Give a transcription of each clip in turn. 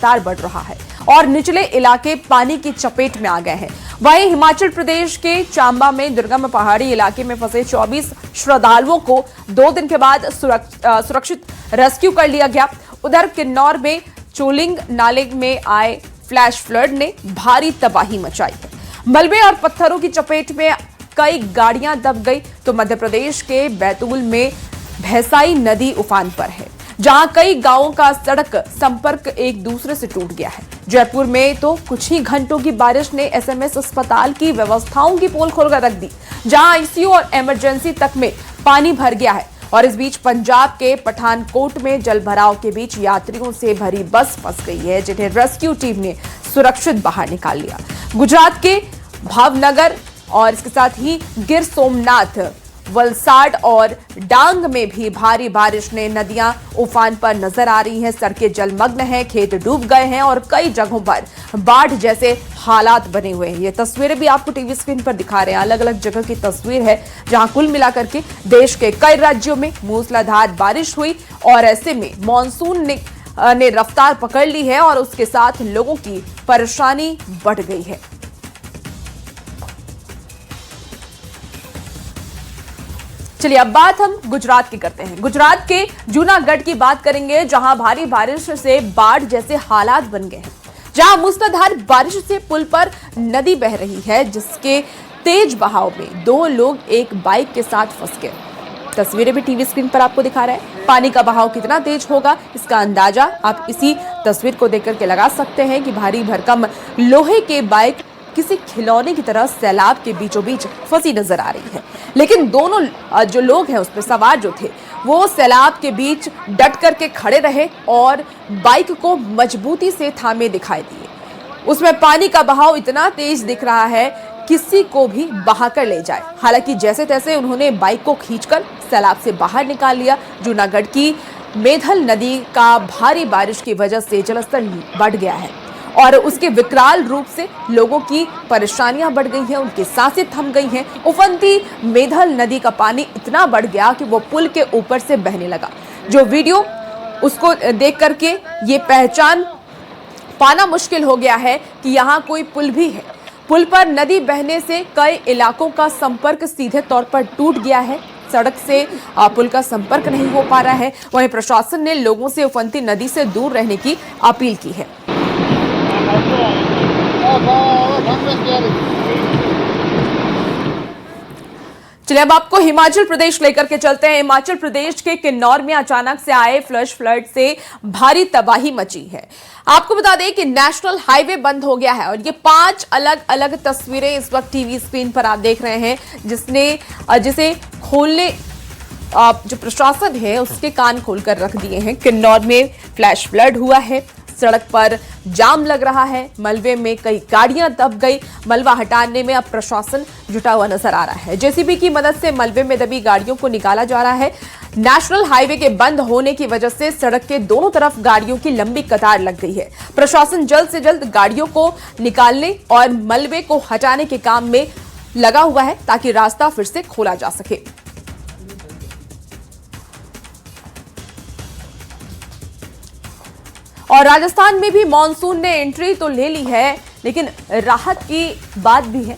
लगातार बढ़ रहा है और निचले इलाके पानी की चपेट में आ गए हैं। वहीं हिमाचल प्रदेश के चंबा में दुर्गम पहाड़ी इलाके में फंसे 24 श्रद्धालुओं को 2 दिन के बाद सुरक्षित रेस्क्यू कर लिया गया। उधर किन्नौर में चोलिंग नाले में आए फ्लैश फ्लड ने भारी तबाही मचाई है। मलबे और पत्थरों की चपेट में कई गाड़ियां दब गई तो मध्य प्रदेश के बैतूल में भैंसाई नदी उफान पर है, जहां कई गांवों का सड़क संपर्क एक दूसरे से टूट गया है। जयपुर में तो कुछ ही घंटों की बारिश ने एसएमएस अस्पताल की व्यवस्थाओं की पोल खोलकर रख दी, जहां आईसीयू और इमरजेंसी तक में पानी भर गया है। और इस बीच पंजाब के पठानकोट में जलभराव के बीच यात्रियों से भरी बस फंस गई है, जिन्हें रेस्क्यू टीम ने सुरक्षित बाहर निकाल लिया। गुजरात के भावनगर और इसके साथ ही गिर सोमनाथ, वलसाड और डांग में भी भारी बारिश ने नदियां उफान पर नजर आ रही हैं। सड़कें जलमग्न हैं, खेत डूब गए हैं और कई जगहों पर बाढ़ जैसे हालात बने हुए हैं। ये तस्वीरें भी आपको टीवी स्क्रीन पर दिखा रहे हैं। अलग अलग जगह की तस्वीर है, जहां कुल मिलाकर के देश के कई राज्यों में मूसलाधार बारिश हुई और ऐसे में मानसून ने रफ्तार पकड़ ली है और उसके साथ लोगों की परेशानी बढ़ गई है। चलिए अब बात हम गुजरात की करते हैं। गुजरात के जूनागढ़ की बात करेंगे, जहां भारी बारिश से बाढ़ जैसे हालात बन गए हैं। जहां मूसलाधार बारिश से पुल पर नदी बह रही है, जिसके तेज बहाव में 2 लोग एक बाइक के साथ फंस गए। तस्वीरें भी टीवी स्क्रीन पर आपको दिखा रहे हैं। पानी का बहाव कितना तेज होगा, इसका अंदाजा आप इसी तस्वीर को देखकर के लगा सकते हैं कि भारी भरकम लोहे के बाइक किसी खिलौने की तरह सैलाब के बीचों बीच फंसी नजर आ रही है। लेकिन दोनों जो लोग हैं, उस पर सवार जो थे, वो सैलाब के बीच डट करके खड़े रहे और बाइक को मजबूती से थामे दिखाई दिए। उसमें पानी का बहाव इतना तेज दिख रहा है, किसी को भी बहाकर ले जाए। हालांकि जैसे तैसे उन्होंने बाइक को खींचकर सैलाब से बाहर निकाल लिया। जूनागढ़ की मेधल नदी का भारी बारिश की वजह से जलस्तर बढ़ गया है और उसके विकराल रूप से लोगों की परेशानियां बढ़ गई हैं, उनकी सांसें थम गई हैं। उफनती मेधल नदी का पानी इतना बढ़ गया कि वो पुल के ऊपर से बहने लगा। जो वीडियो उसको देख करके ये पहचान पाना मुश्किल हो गया है कि यहाँ कोई पुल भी है। पुल पर नदी बहने से कई इलाकों का संपर्क सीधे तौर पर टूट गया है। सड़क से पुल का संपर्क नहीं हो पा रहा है। वहीं प्रशासन ने लोगों से उफनती नदी से दूर रहने की अपील की है। चलिए अब आपको हिमाचल प्रदेश लेकर के चलते हैं। हिमाचल प्रदेश के किन्नौर में अचानक से आए फ्लैश फ्लड से भारी तबाही मची है। आपको बता दें कि नेशनल हाईवे बंद हो गया है और ये 5 अलग अलग तस्वीरें इस वक्त टीवी स्क्रीन पर आप देख रहे हैं, जिसे खोलने जो प्रशासन है उसके कान खोलकर रख दिए हैं। किन्नौर में फ्लैश फ्लड हुआ है, सड़क पर जाम लग रहा है, मलबे में कई गाड़ियां दब गई। मलबा हटाने में अब प्रशासन जुटा हुआ नजर आ रहा है। जेसीबी की मदद से मलबे में दबी गाड़ियों को निकाला जा रहा है। नेशनल हाईवे के बंद होने की वजह से सड़क के दोनों तरफ गाड़ियों की लंबी कतार लग गई है। प्रशासन जल्द से जल्द गाड़ियों को निकालने और मलबे को हटाने के काम में लगा हुआ है, ताकि रास्ता फिर से खोला जा सके। और राजस्थान में भी मॉनसून ने एंट्री तो ले ली है, लेकिन राहत की बात भी है।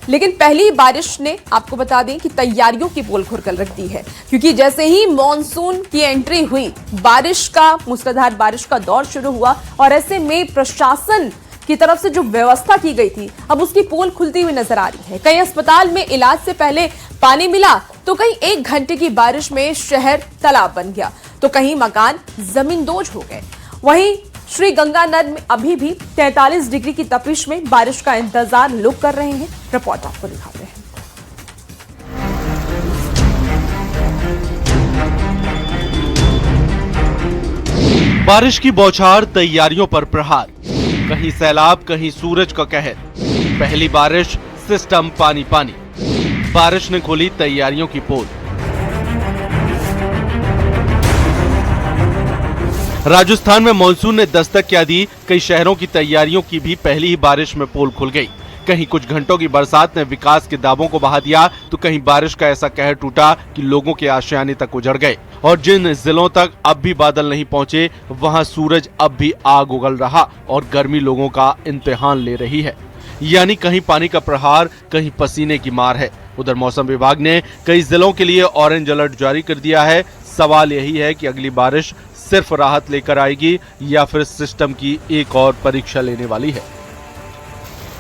लेकिन पहली बारिश ने, आपको बता दें कि तैयारियों की पोल खोलकर रख दी है, क्योंकि जैसे ही मॉनसून की एंट्री हुई, बारिश का मूसलाधार बारिश का दौर शुरू हुआ और ऐसे में प्रशासन की तरफ से जो व्यवस्था की गई थी, अब उसकी पोल खुलती हुई नजर आ रही है। कई अस्पताल में इलाज से पहले पानी मिला, तो कहीं 1 घंटे की बारिश में शहर तालाब बन गया, तो कहीं मकान जमींदोज हो गए। वहीं श्री गंगानगर में अभी भी 43 डिग्री की तपिश में बारिश का इंतजार लोग कर रहे हैं। रिपोर्ट आपको दिखाते हैं। बारिश की बौछार, तैयारियों पर प्रहार, कहीं सैलाब कहीं सूरज का कहर। पहली बारिश, सिस्टम पानी पानी। बारिश ने खोली तैयारियों की पोल। राजस्थान में मानसून ने दस्तक क्या दी, कई शहरों की तैयारियों की भी पहली ही बारिश में पोल खुल गई। कहीं कुछ घंटों की बरसात ने विकास के दावों को बहा दिया, तो कहीं बारिश का ऐसा कहर टूटा कि लोगों के आशियाने तक उजड़ गए। और जिन जिलों तक अब भी बादल नहीं पहुंचे, वहां सूरज अब भी आग उगल रहा और गर्मी लोगों का इम्तिहान ले रही है। यानी कहीं पानी का प्रहार, कहीं पसीने की मार है। उधर मौसम विभाग ने कई जिलों के लिए ऑरेंज अलर्ट जारी कर दिया है। सवाल यही है कि अगली बारिश सिर्फ राहत लेकर आएगी या फिर सिस्टम की एक और परीक्षा लेने वाली है।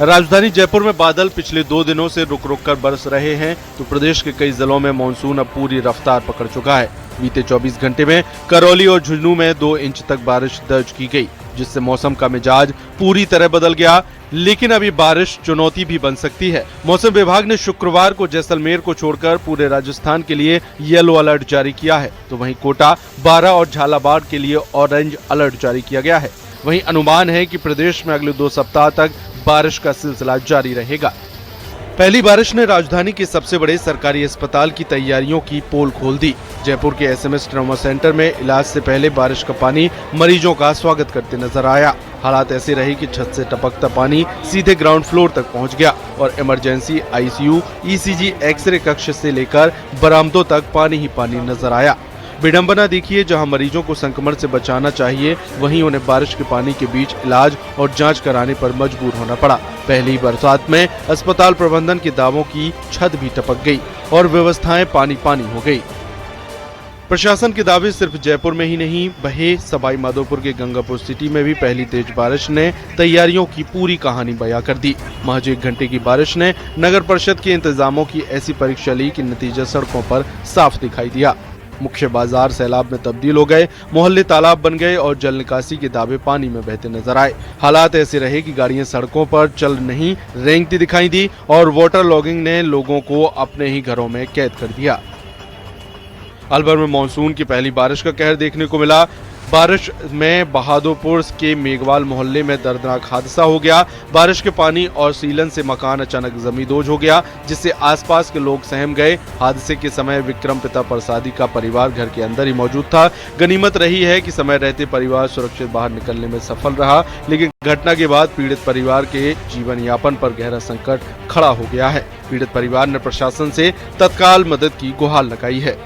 राजधानी जयपुर में बादल पिछले 2 दिनों से रुक रुक कर बरस रहे हैं, तो प्रदेश के कई जिलों में मानसून अब पूरी रफ्तार पकड़ चुका है। बीते 24 घंटे में करौली और झुंझुनू में 2 इंच तक बारिश दर्ज की गई, जिससे मौसम का मिजाज पूरी तरह बदल गया। लेकिन अभी बारिश चुनौती भी बन सकती है। मौसम विभाग ने शुक्रवार को जैसलमेर को छोड़कर पूरे राजस्थान के लिए येलो अलर्ट जारी किया है, तो वहीं कोटा, बारां और झालावाड़ के लिए ऑरेंज अलर्ट जारी किया गया है। वहीं अनुमान है कि प्रदेश में अगले 2 सप्ताह तक बारिश का सिलसिला जारी रहेगा। पहली बारिश ने राजधानी के सबसे बड़े सरकारी अस्पताल की तैयारियों की पोल खोल दी। जयपुर के एसएमएस ट्रॉमा सेंटर में इलाज से पहले बारिश का पानी मरीजों का स्वागत करते नजर आया। हालात ऐसे रहे कि छत से टपकता पानी सीधे ग्राउंड फ्लोर तक पहुंच गया और इमरजेंसी, आईसीयू, ईसीजी, एक्सरे कक्ष से लेकर बरामदों तक पानी ही पानी नजर आया। विडंबना देखिए, जहां मरीजों को संक्रमण से बचाना चाहिए, वहीं उन्हें बारिश के पानी के बीच इलाज और जांच कराने पर मजबूर होना पड़ा। पहली बरसात में अस्पताल प्रबंधन के दावों की छत भी टपक गई और व्यवस्थाएं पानी पानी हो गई। प्रशासन के दावे सिर्फ जयपुर में ही नहीं बहे, सवाई माधोपुर के गंगापुर सिटी में भी पहली तेज बारिश ने तैयारियों की पूरी कहानी बयां कर दी। महज 1 घंटे की बारिश ने नगर परिषद के इंतजामों की ऐसी परीक्षा ली कि नतीजा सड़कों पर साफ दिखाई दिया। मुख्य बाजार सैलाब में तब्दील हो गए, मोहल्ले तालाब बन गए और जल निकासी के दावे पानी में बहते नजर आए। हालात ऐसे रहे कि गाड़ियां सड़कों पर चल नहीं रेंगती दिखाई दी और वाटर लॉगिंग ने लोगों को अपने ही घरों में कैद कर दिया। अलवर में मानसून की पहली बारिश का कहर देखने को मिला। बारिश में बहादुरपुर के मेघवाल मोहल्ले में दर्दनाक हादसा हो गया। बारिश के पानी और सीलन से मकान अचानक जमींदोज हो गया, जिससे आसपास के लोग सहम गए। हादसे के समय विक्रम पिता प्रसादी का परिवार घर के अंदर ही मौजूद था। गनीमत रही है कि समय रहते परिवार सुरक्षित बाहर निकलने में सफल रहा, लेकिन घटना के बाद पीड़ित परिवार के जीवन यापन पर गहरा संकट खड़ा हो गया है। पीड़ित परिवार ने प्रशासन से तत्काल मदद की गुहार लगाई है।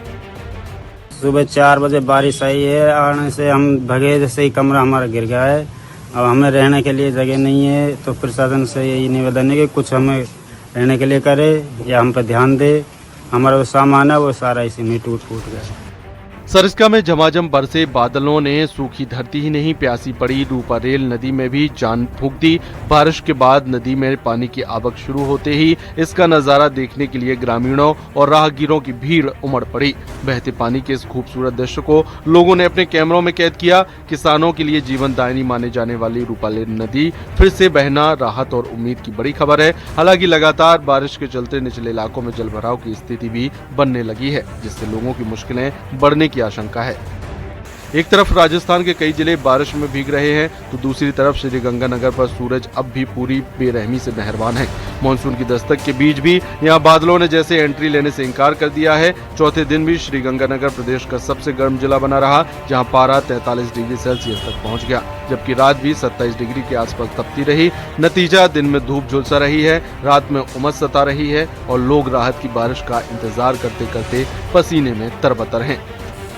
सुबह 4 बजे बारिश आई है, आने से हम भगे, जैसे ही कमरा हमारा गिर गया है। अब हमें रहने के लिए जगह नहीं है, तो प्रशासन से यही निवेदन है कि कुछ हमें रहने के लिए करे या हम पर ध्यान दे। हमारा वो सामान है वो सारा इसी में टूट गया। सरिस्का में झमाझम बरसे बादलों ने सूखी धरती ही नहीं प्यासी पड़ी रूपारेल नदी में भी जान फूंक दी। बारिश के बाद नदी में पानी की आवक शुरू होते ही इसका नजारा देखने के लिए ग्रामीणों और राहगीरों की भीड़ उमड़ पड़ी। बहते पानी के इस खूबसूरत दृश्य को लोगों ने अपने कैमरों में कैद किया। किसानों के लिए जीवनदायिनी माने जाने वाली रूपारेल नदी फिर से बहना राहत और उम्मीद की बड़ी खबर है। हालांकि लगातार बारिश के चलते निचले इलाकों में जलभराव की स्थिति भी बनने लगी है, जिससे लोगों की मुश्किलें बढ़ने की आशंका है। एक तरफ राजस्थान के कई जिले बारिश में भीग रहे हैं, तो दूसरी तरफ श्रीगंगानगर पर सूरज अब भी पूरी बेरहमी से मेहरबान है। मानसून की दस्तक के बीच भी यहां बादलों ने जैसे एंट्री लेने से इनकार कर दिया है। चौथे दिन भी श्रीगंगानगर प्रदेश का सबसे गर्म जिला बना रहा, जहां पारा 43 डिग्री सेल्सियस तक पहुंच गया, जबकि रात भी 27 डिग्री के आसपास तपती रही। नतीजा दिन में धूप झुलसा रही है, रात में उमस सता रही है और लोग राहत की बारिश का इंतजार करते करते पसीने में तरबतर हैं।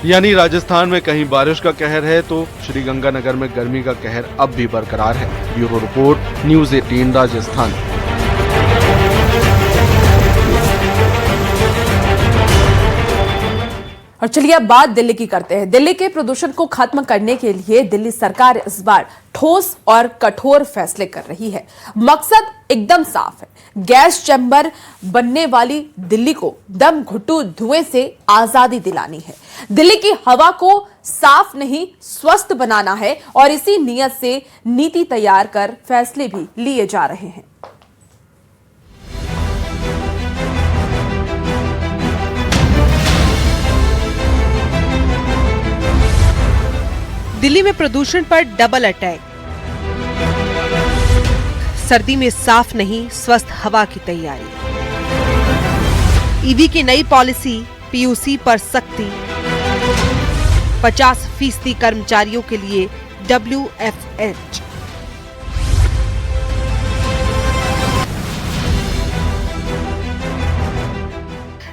यानी राजस्थान में कहीं बारिश का कहर है, तो श्रीगंगानगर में गर्मी का कहर अब भी बरकरार है। Bureau report, news 18 Rajasthan. और चलिए अब बात दिल्ली की करते हैं। दिल्ली के प्रदूषण को खत्म करने के लिए दिल्ली सरकार इस बार ठोस और कठोर फैसले कर रही है। मकसद एकदम साफ है, गैस चैम्बर बनने वाली दिल्ली को दम घुट्टू धुएं से आजादी दिलानी है। दिल्ली की हवा को साफ नहीं स्वस्थ बनाना है और इसी नियत से नीति तैयार कर फैसले भी लिए जा रहे हैं। दिल्ली में प्रदूषण पर डबल अटैक, सर्दी में साफ नहीं स्वस्थ हवा की तैयारी, ईवी की नई पॉलिसी, पीयूसी पर सख्ती, 50% कर्मचारियों के लिए WFH।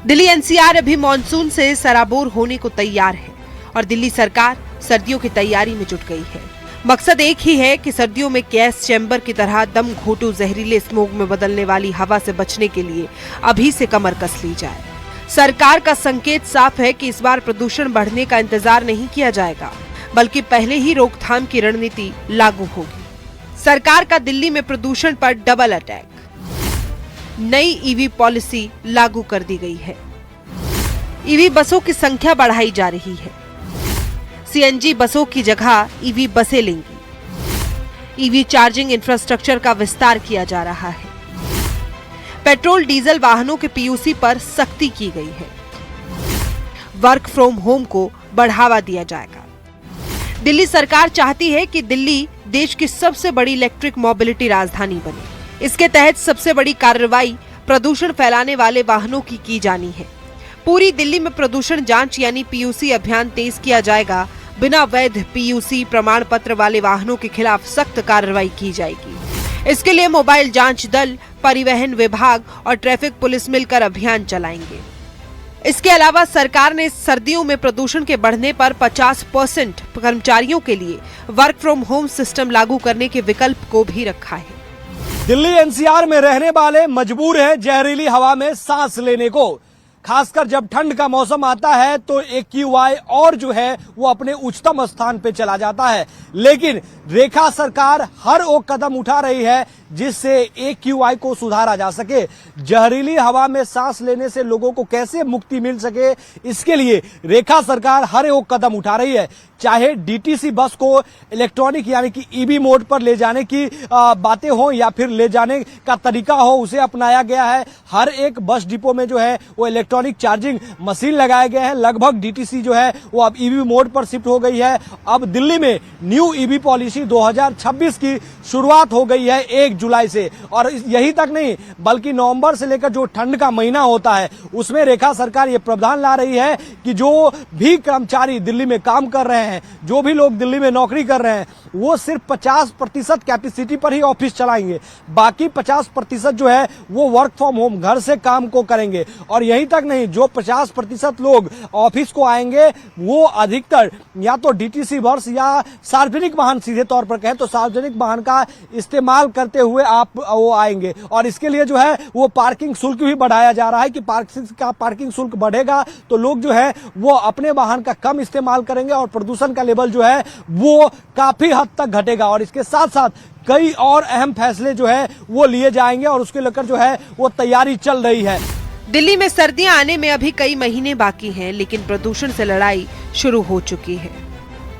दिल्ली एनसीआर अभी मॉनसून से सराबोर होने को तैयार है और दिल्ली सरकार सर्दियों की तैयारी में जुट गई है। मकसद एक ही है कि सर्दियों में गैस चैम्बर की तरह दम घोटू जहरीले स्मोक में बदलने वाली हवा से बचने के लिए अभी से कमर कस ली जाए। सरकार का संकेत साफ है कि इस बार प्रदूषण बढ़ने का इंतजार नहीं किया जाएगा, बल्कि पहले ही रोकथाम की रणनीति लागू होगी। सरकार का दिल्ली में प्रदूषण पर डबल अटैक। नई ईवी पॉलिसी लागू कर दी गई है। ईवी बसों की संख्या बढ़ाई जा रही है। सीएनजी बसों की जगह ईवी बसें लेंगी। ईवी चार्जिंग इंफ्रास्ट्रक्चर का विस्तार किया जा रहा है। पेट्रोल डीजल वाहनों के पीयूसी पर सख्ती की गई है। वर्क फ्रॉम होम को बढ़ावा दिया जाएगा। दिल्ली सरकार चाहती है कि दिल्ली देश की सबसे बड़ी इलेक्ट्रिक मोबिलिटी राजधानी बने। इसके तहत सबसे बड़ी कार्रवाई प्रदूषण फैलाने वाले वाहनों की जानी है। पूरी दिल्ली में प्रदूषण जांच यानी पीयूसी अभियान तेज किया जाएगा। बिना वैध पीयूसी प्रमाण पत्र वाले वाहनों के खिलाफ सख्त कार्रवाई की जाएगी। इसके लिए मोबाइल जांच दल, परिवहन विभाग और ट्रैफिक पुलिस मिलकर अभियान चलाएंगे। इसके अलावा सरकार ने सर्दियों में प्रदूषण के बढ़ने पर 50% कर्मचारियों के लिए वर्क फ्रॉम होम सिस्टम लागू करने के विकल्प को भी रखा है। दिल्ली एनसीआर में रहने वाले मजबूर हैं जहरीली हवा में सांस लेने को। खासकर जब ठंड का मौसम आता है तो AQI और जो है वो अपने उच्चतम स्थान पे चला जाता है। लेकिन रेखा सरकार हर वो कदम उठा रही है जिससे AQI को सुधारा जा सके। जहरीली हवा में सांस लेने से लोगों को कैसे मुक्ति मिल सके, इसके लिए रेखा सरकार हर वो कदम उठा रही है। चाहे DTC बस को इलेक्ट्रॉनिक यानी कि EV मोड पर ले जाने की बातें हो या फिर ले जाने का तरीका हो, उसे अपनाया गया है। हर एक बस डिपो में जो है वो इलेक्ट्रॉनिक चार्जिंग मशीन लगाए गए हैं। लगभग DTC जो है वो अब EV मोड पर शिफ्ट हो गई है। अब दिल्ली में न्यू EV पॉलिसी 2026 की शुरुआत हो गई है 1 जुलाई से। और यही तक नहीं, बल्कि नवंबर से लेकर जो ठंड का महीना होता है उसमें रेखा सरकार ये प्रावधान ला रही है कि जो भी कर्मचारी दिल्ली में काम कर रहे हैं, जो भी लोग दिल्ली में नौकरी कर रहे हैं, वो सिर्फ 50% कैपेसिटी पर ही ऑफिस चलाएंगे। बाकी 50% जो है वो वर्क फ्रॉम होम घर से काम को करेंगे। और यही तक नहीं, जो 50% लोग ऑफिस को आएंगे वो अधिकतर या तो DTC बस या सार्वजनिक वाहन, सीधे तौर पर कहें तो सार्वजनिक वाहन का इस्तेमाल करते हुए आप वो आएंगे। और इसके लिए जो है वो पार्किंग शुल्क भी बढ़ाया जा रहा है कि पार्किंग शुल्क बढ़ेगा तो लोग जो है वो अपने वाहन का कम इस्तेमाल करेंगे और प्रदूषण का लेवल जो है वो काफी हद तक घटेगा। और इसके साथ साथ कई और अहम फैसले जो है वो लिए जाएंगे और उसके लेकर जो है वो तैयारी चल रही है। दिल्ली में सर्दियां आने में अभी कई महीने बाकी हैं, लेकिन प्रदूषण से लड़ाई शुरू हो चुकी है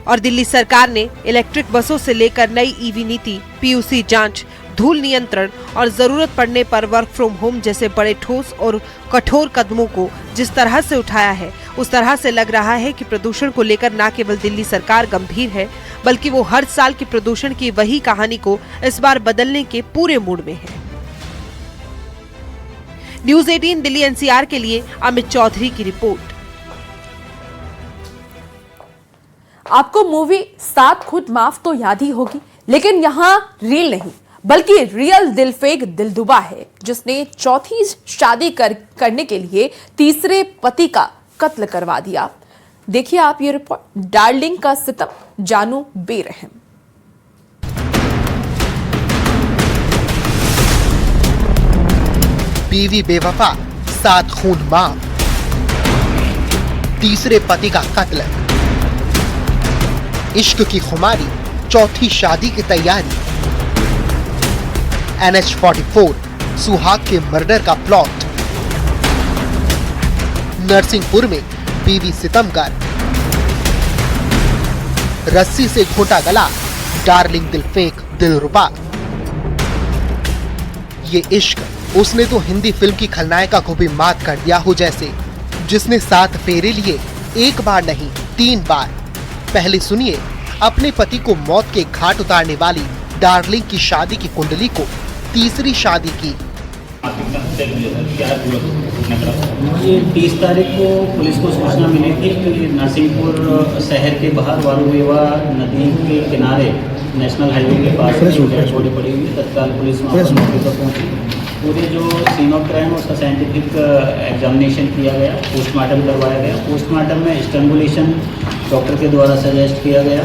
और दिल्ली सरकार ने इलेक्ट्रिक बसों से लेकर नई ईवी नीति, पीयूसी जांच, धूल नियंत्रण और जरूरत पड़ने पर वर्क फ्रॉम होम जैसे बड़े ठोस और कठोर कदमों को जिस तरह से उठाया है, उस तरह से लग रहा है कि प्रदूषण को लेकर न केवल दिल्ली सरकार गंभीर है, बल्कि वो हर साल की प्रदूषण की वही कहानी को इस बार बदलने के पूरे मूड में है। न्यूज़ 18 दिल्ली एनसीआर के लिए अमित चौधरी की रिपोर्ट। आपको मूवी 7 खुद माफ तो याद ही होगी, लेकिन यहाँ रील नहीं बल्कि रियल दिलफेक दिलदुबा है, जिसने चौथी शादी करने के लिए तीसरे पति का कत्ल करवा दिया। देखिए आप ये रिपोर्ट, डार्लिंग का सितम, जानू बेरहम। बीवी बेवफा, 7 खून माफ, तीसरे पति का कत्ल, इश्क की खुमारी, चौथी शादी की तैयारी, NH-44 सुहाग के मर्डर का प्लॉट, नरसिंहपुर में बीवी सितमगर, रस्सी से घोटा गला, डार्लिंग दिलफेक दिलरुबा। ये इश्क, उसने तो हिंदी फिल्म की खलनायिका को भी मात कर दिया हो जैसे, जिसने 7 फेरे लिए, 1 बार नहीं 3 बार। पहले सुनिए अपने पति को मौत के घाट उतारने वाली डार्लिंग की शादी की कुंडली को, तीसरी शादी की। ये 30 तारीख को पुलिस को सूचना मिली थी कि नरसिंहपुर शहर के बाहर वारुवेवा नदी के किनारे नेशनल हाईवे के पास में डेड बॉडी पड़ी हुई है। तत्काल पुलिस वहाँ पर मौके पर पहुँची। पूरे जो सीन ऑफ क्राइम उसका साइंटिफिक एग्जामिनेशन किया गया, पोस्टमार्टम करवाया गया। पोस्टमार्टम में स्ट्रैंगुलेशन डॉक्टर के द्वारा सजेस्ट किया गया।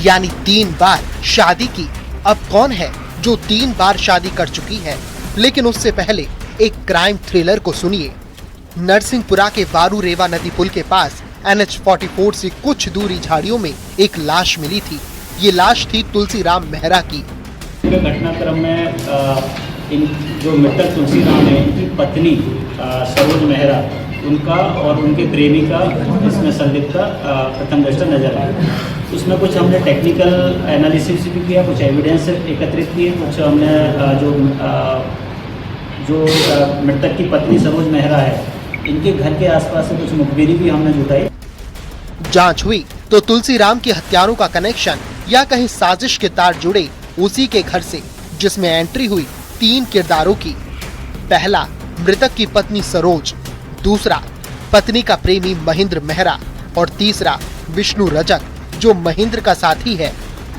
यानी 3 बार शादी की। अब कौन है जो 3 बार शादी कर चुकी है? लेकिन उससे पहले एक क्राइम थ्रिलर को सुनिए। नरसिंहपुरा के बारू रेवा नदी पुल के पास NH-44 से कुछ दूरी झाड़ियों में एक लाश मिली थी। ये लाश थी तुलसीराम मेहरा की। घटनाक्रम में इन जो मृतक तुलसीराम है, इनकी पत्नी सरोज मेहरा, उनका और उनके प्रेमी का इसमें संलिप्तता प्रथम दृष्टया नजर आई। उसमें कुछ हमने टेक्निकल एनालिसिस भी किया, कुछ एविडेंस एकत्रित किए, कुछ हमने जो मृतक की पत्नी सरोज मेहरा है, इनके घर के आसपास से कुछ मुखबिरी भी हमने जुटाई। जांच हुई तो तुलसीराम की हत्यारों का कनेक्शन या कहीं साजिश के तार जुड़े उसी के घर से, जिसमें एंट्री हुई 3 किरदारों की। पहला, मृतक की पत्नी सरोज, दूसरा पत्नी का प्रेमी महेंद्र मेहरा और तीसरा विष्णु रजक, जो महेंद्र का साथी है।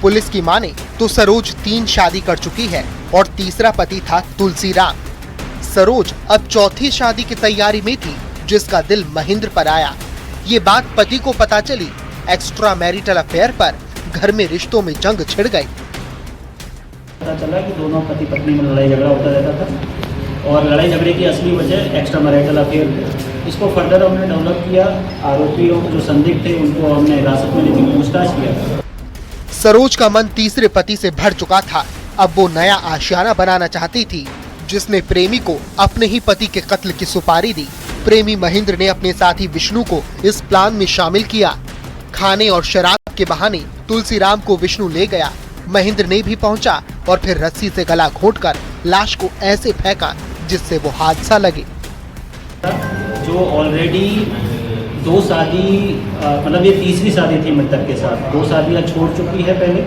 पुलिस की माने तो सरोज 3 शादी कर चुकी है और तीसरा पति था तुलसीराम। सरोज अब चौथी शादी की तैयारी में थी, जिसका दिल महेंद्र पर आया। ये बात पति को पता चली। एक्स्ट्रा मैरिटल अफेयर पर घर में रिश्तों में जंग छिड़ गई। पता चला कि दोनों पति पत्नी में लड़ाई झगड़ा होता रहता था और लड़ाई झगड़े की असली वजह एक्स्ट्रा मैरिटल अफेयर। इसको फर्दर हमने डेवलप किया। आरोपियों जो संदिग्ध थे उनको हमने हिरासत में लेकर पूछताछ किया। सरोज का मन तीसरे पति से भर चुका था। अब वो नया आशियाना बनाना चाहती थी, जिसने प्रेमी को अपने ही पति के कत्ल की सुपारी दी। प्रेमी महेंद्र ने अपने साथी विष्णु को इस प्लान में शामिल किया। खाने और शराब के बहाने तुलसीराम को विष्णु ले गया। महेंद्र ने भी पहुंचा और फिर रस्सी से गला घोंटकर लाश को ऐसे फेंका जिससे वो हादसा लगे। जो ऑलरेडी 2 शादी मतलब ये तीसरी शादी थी मृतक के साथ। 2 शादियाँ छोड़ चुकी है पहले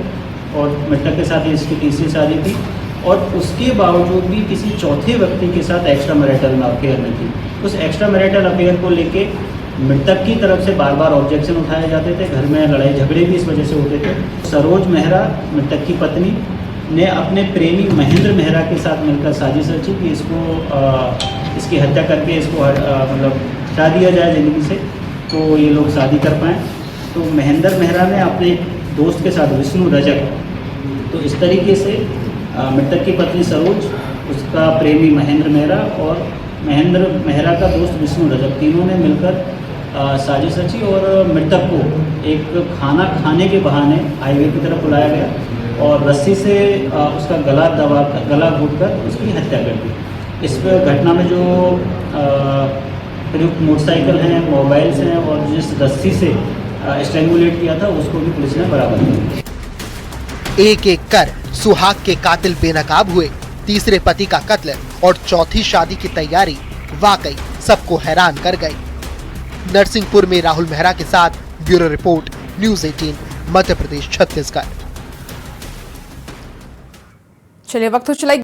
और मृतक के साथ इसकी तीसरी शादी थी और उसके बावजूद भी किसी चौथे व्यक्ति के साथ एक्स्ट्रा मैरिटल अफेयर में थी। उस एक्स्ट्रा मैरिटल अफेयर को लेके मृतक की तरफ से बार बार ऑब्जेक्शन उठाए जाते थे। घर में लड़ाई झगड़े भी इस वजह से होते थे। सरोज मेहरा, मृतक की पत्नी, ने अपने प्रेमी महेंद्र मेहरा के साथ मिलकर साजिश रची कि इसकी हत्या करके इसको मतलब हटा दिया जाए ज़िंदगी से, तो ये लोग शादी कर पाएँ। तो महेंद्र मेहरा ने अपने दोस्त के साथ विष्णु रजक, तो इस तरीके से मृतक की पत्नी सरोज, उसका प्रेमी महेंद्र मेहरा और महेंद्र मेहरा का दोस्त विष्णु रजक, तीनों ने मिलकर साजिश रची और मृतक को एक खाना खाने के बहाने हाईवे की तरफ बुलाया गया और रस्सी से उसका गला घोंटकर उसकी हत्या कर दी। इस घटना में जो प्रयुक्त मोटरसाइकिल हैं, मोबाइल्स हैं और जिस रस्सी से स्ट्रैंगुलेट किया था उसको भी पुलिस ने बरामद किया। एक एक कर सुहाग के कातिल बेनकाब हुए। तीसरे पति का कत्ल और चौथी शादी की तैयारी वाकई सबको हैरान कर गई। नरसिंहपुर में राहुल मेहरा के साथ bureau report, news 18, Madhya Pradesh, Chhattisgarh. चलिए वक्त हो चला